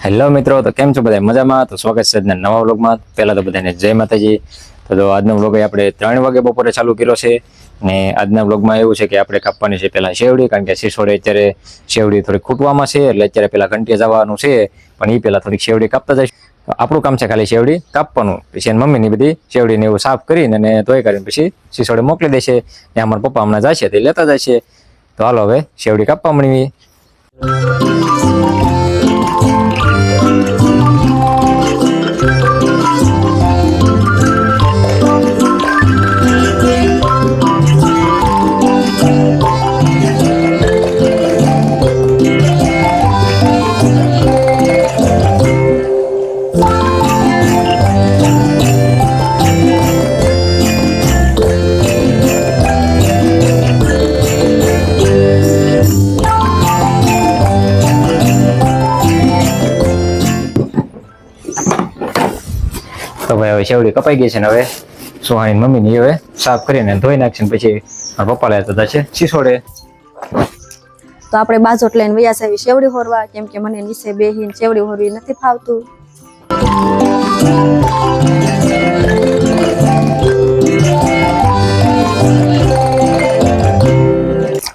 Hello મિત્રો, તો કેમ છો બધા? મજામાં? તો સ્વાગત છે આજના નવા વ્લોગમાં. પહેલા તો બધાને જય માતાજી. તો આજનો વ્લોગ આપણે 3 વાગે બપોરે ચાલુ કર્યો છે ને આજના વ્લોગમાં એવું છે કે આપણે કાપવાની છે પહેલા શેવડી, કારણ કે સિસોડે અત્યારે શેવડી થોડી ખૂટવામાં છે, એટલે અત્યારે પહેલા ઘંટીએ જવાનું છે, પણ એ પહેલા થોડીક શેવડી કાપતા જાય. આપણું કામ છે ખાલી શેવડી કાપવાનું, પછી એની મમ્મીની બધી શેવડીને એવું સાફ કરીને અને ધોઈ કરીને પછી સિસોડે મોકલી દેશે. ને અમારા પપ્પા હમણાં જશે તે લેતા જશે. તો હાલો હવે શેવડી કાપવા મળીએ. તો ભાઈ હવે શેવડી કપાઈ ગઈ છે ને હવે સુહાણી મમ્મીની હવે સાફ કરીને ધોઈ નાખશે, પછી મારા પપ્પા લેતા જશે સિસોડે. તો આપણે બાજોટ લઈને વયા છે શેવડી હોરવા, કેમ કે મને નીચે બેહીને શેવડી હોરવી નથી ફાવતું.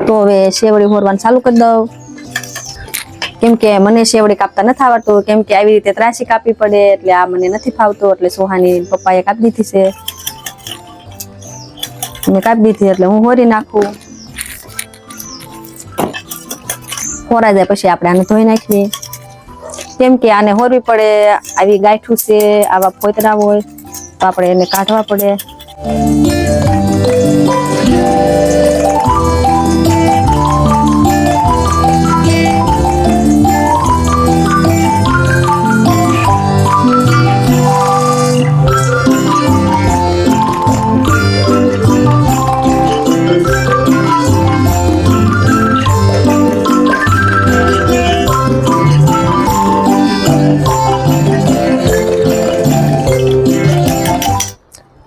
તો હવે શેવડી હોરવાનું ચાલુ કરી દઉં, કેમ કે મને શેવડી કાપતા નથી આવડતું, કેમ કે આવી રીતે ત્રાસી કાપવી પડે, એટલે આ મને નથી ફાવતું. એટલે સોહાની પપ્પાએ કાપી દીધી છે, મેં કાપી દીધી એટલે હું હોરી નાખું. હોરાઈ જાય પછી આપણે આને ધોઈ નાખીએ, કેમ કે આને હોરવી પડે. આવી ગાંઠું છે, આવા ફોતરા હોય તો આપણે એને કાઢવા પડે.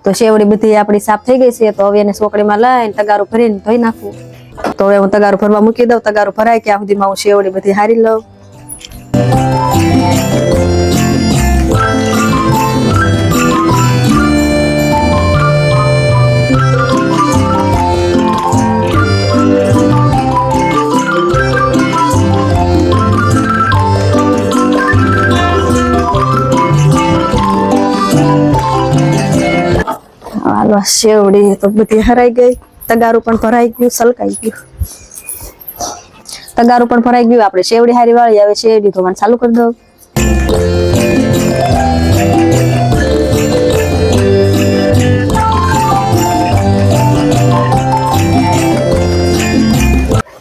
તો શેવડી બધી આપણી સાફ થઈ ગઈ છે, તો હવે એને સોકડીમાં લઈને તગારું ભરીને ધોઈ નાખું. તો હવે હું તગારું ભરવા મૂકી દઉં. તગારું ભરાય ત્યાં સુધીમાં હું શેવડી બધી હારી લઉં. હાલો, શેવડી તો બધી હરાઈ ગઈ, તગારું પણ ભરાઈ ગયું, સલકાઈ ગયું. તગારું પણ ભરાઈ ગયું, આપણે શેવડી હારી વાળી. હવે શેવડી ધોવાનું ચાલુ કરી દઉં.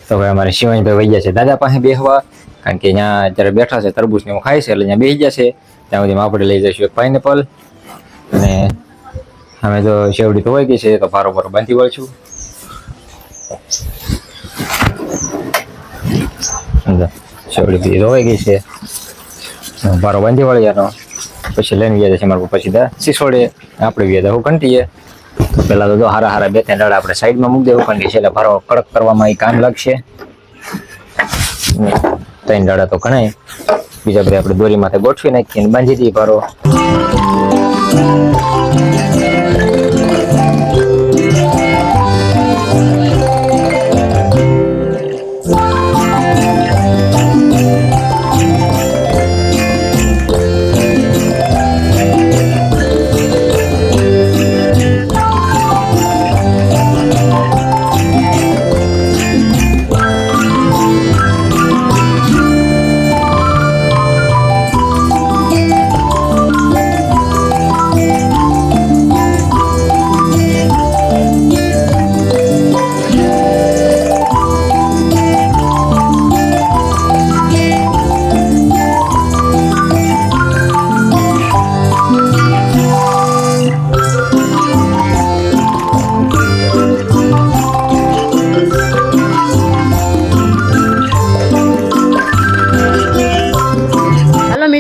તો હવે અમારે શિવાનીભાઈ વહી ગયા છે દાદા પાસે બેહવા, કારણ કે અહીંયા અત્યારે બેઠા છે, તરબૂચ ને એવું ખાય છે, એટલે અહીંયા બેસી ગયા છે. ત્યાં સુધી આપણે લઈ જઈશું એક પાઇનેપલ, અને અમે તો શેવડી ધોવાઈ ગઈ છે, તો ભારો બાંધી વળશું. શેવડી ધોવાઈ ગઈ છે, ભારો બાંધી વળ્યાનો પછી લઈને ગયા છે મારા પપ્પા સીધા સિસોડે. આપણે ગયા હું ઘંટીએ. તો પેલા તો હારા 2-3 દાડા આપણે સાઈડમાં મૂકી દેવું, કારણ કે છેલ્લે ભારો કડક કરવામાં એ કામ લાગશે. 3 દાડા તો ઘણાય, બીજા બધા આપણે દોરી માથે ગોઠવી નાખીએ બાંધી દઈએ ભારો.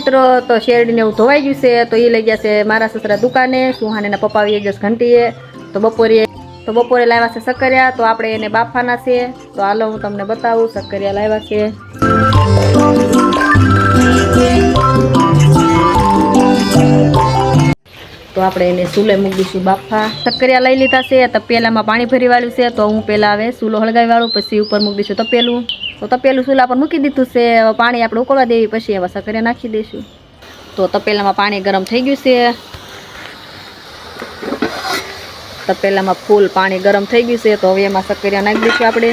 મિત્રો તો શેરડીને એવું ધોવાઈ ગયું છે, તો એ લઈ ગયા છે મારા સસરા દુકાને. સુહાનીના પપ્પા આવી જશે ઘંટીએ. તો બપોરે લાવ્યા છે શક્કરિયા, તો આપણે એને બાફવાના છે. તો હાલો હું તમને બતાવું, શક્કરિયા લાવ્યા છે. તો આપણે એને ચૂલે મૂકી દઈશું બાફા. શક્કરિયા લઈ લીધા છે, તપેલામાં પાણી ભરી વાળ્યું છે, તો હું પહેલાં હવે ચૂલો હળગાવી વાળું, પછી ઉપર મૂકી દઈશું તપેલું. તો તપેલું ચૂલા પર મૂકી દીધું છે. હવે પાણી આપણે ઉકળવા દેવી, પછી હવે શક્કરિયા નાખી દઈશું. તો તપેલામાં પાણી ગરમ થઈ ગયું છે. તપેલામાં ફૂલ પાણી ગરમ થઈ ગયું છે, તો હવે એમાં શક્કરિયા નાખી દઈશું આપણે.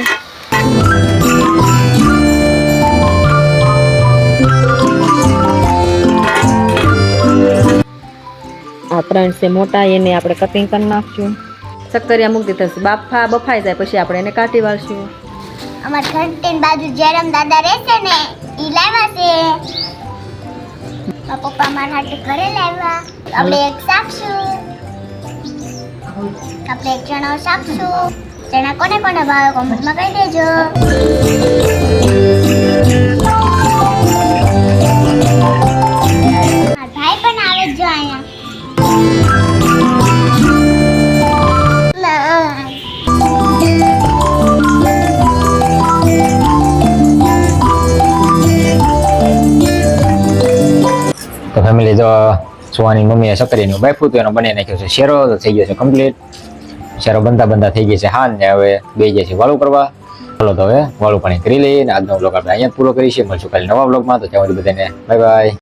આ 3 છે મોટા, એને આપણે કટિંગ કરી નાખશું. શક્કરિયા મૂકી દીધા છે બાફા, બફાઈ જાય પછી આપણે એને કાઢી વાળશું. અમાર ઘંટીની બાજુ જેરમ દાદા રહેશે ને ઈ લાવ્યા છે. મારા પપ્પા મારા હાટુ ઘરે લાવ્યા. આપણે એક શાકશું. આપણે એક ચણા શાકશું. ચણા કોને કોને ભાવે કોમેન્ટમાં કહી દેજો. મારા ભાઈ પણ આવે જ જો અહીંયા. તો ફેમિલી જો સુવાની મમ્મીએ શક્કરિયાનું બાફું તો એનો બની નાખ્યો છે શેરો, તો થઈ ગયો છે કમ્પ્લીટ. શેરો બનતા થઈ ગઈ છે હાન ને હવે બે જાય છે વાળું કરવા. ચાલો તો હવે વાળું પાણી કરી લઈએ, અને આજનો બ્લોગ આપણે અહીંયા જ પૂરો કરીશું. મળશું કાલે નવા બ્લોગમાં. તો ત્યાં સુધી બધાને બાય બાય.